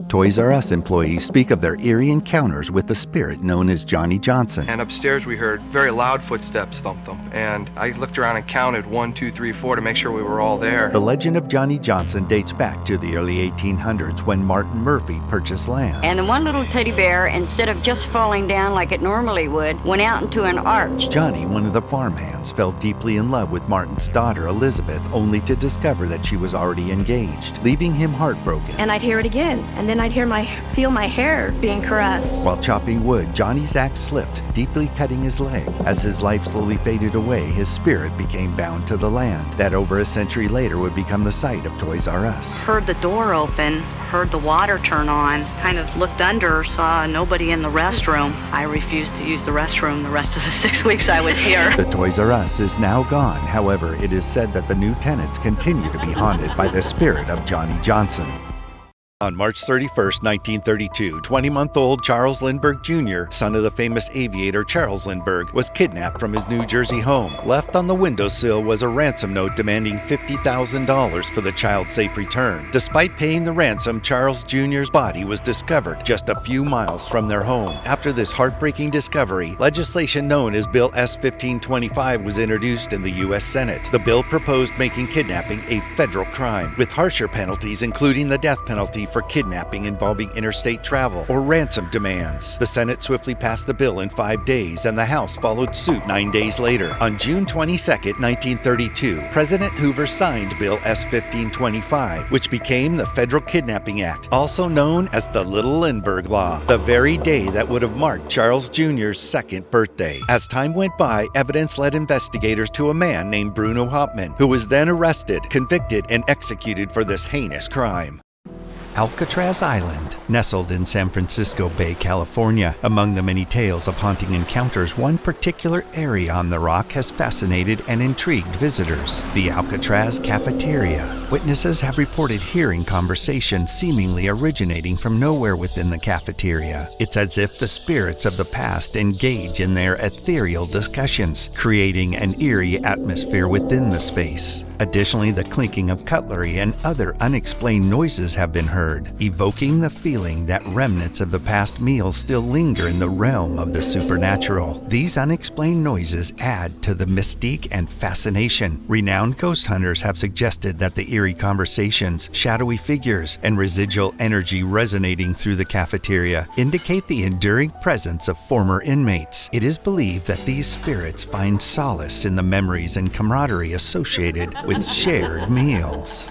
Toys R Us employees speak of their eerie encounters with the spirit known as Johnny Johnson. And upstairs we heard very loud footsteps thump thump. And I looked around and counted 1, 2, 3, 4 to make sure we were all there. The legend of Johnny Johnson dates back to the early 1800s when Martin Murphy purchased land. And the one little teddy bear, instead of just falling down like it normally would, went out into an arch. Johnny, one of the farmhands, fell deeply in love with Martin's daughter Elizabeth, only to discover that she was already engaged, leaving him heartbroken. And I'd hear it again, and then I'd feel my hair being caressed. While chopping wood, Johnny's axe slipped, deeply cutting his leg. As his life slowly faded away, his spirit became bound to the land that over a century later would become the site of Toys R Us. Heard the door open, heard the water turn on, kind of looked under, saw nobody in the restroom. I refused to use the restroom the rest of the 6 weeks I was here. The Toys R Us is now gone. However, it is said that the new tenants continue to be haunted by the spirit of Johnny Johnson. On March 31st, 1932, 20-month-old Charles Lindbergh Jr., son of the famous aviator Charles Lindbergh, was kidnapped from his New Jersey home. Left on the windowsill was a ransom note demanding $50,000 for the child's safe return. Despite paying the ransom, Charles Jr.'s body was discovered just a few miles from their home. After this heartbreaking discovery, legislation known as Bill S-1525 was introduced in the U.S. Senate. The bill proposed making kidnapping a federal crime, with harsher penalties including the death penalty for kidnapping involving interstate travel or ransom demands. The Senate swiftly passed the bill in 5 days, and the House followed suit 9 days later. On June 22, 1932, President Hoover signed Bill S-1525, which became the Federal Kidnapping Act, also known as the Little Lindbergh Law, the very day that would have marked Charles Jr.'s second birthday. As time went by, evidence led investigators to a man named Bruno Hauptmann, who was then arrested, convicted, and executed for this heinous crime. Alcatraz Island, nestled in San Francisco Bay, California. Among the many tales of haunting encounters, one particular area on the rock has fascinated and intrigued visitors: the Alcatraz Cafeteria. Witnesses have reported hearing conversations seemingly originating from nowhere within the cafeteria. It's as if the spirits of the past engage in their ethereal discussions, creating an eerie atmosphere within the space. Additionally, the clinking of cutlery and other unexplained noises have been heard, evoking the feeling that remnants of the past meals still linger in the realm of the supernatural. These unexplained noises add to the mystique and fascination. Renowned ghost hunters have suggested that the eerie conversations, shadowy figures, and residual energy resonating through the cafeteria indicate the enduring presence of former inmates. It is believed that these spirits find solace in the memories and camaraderie associated with shared meals.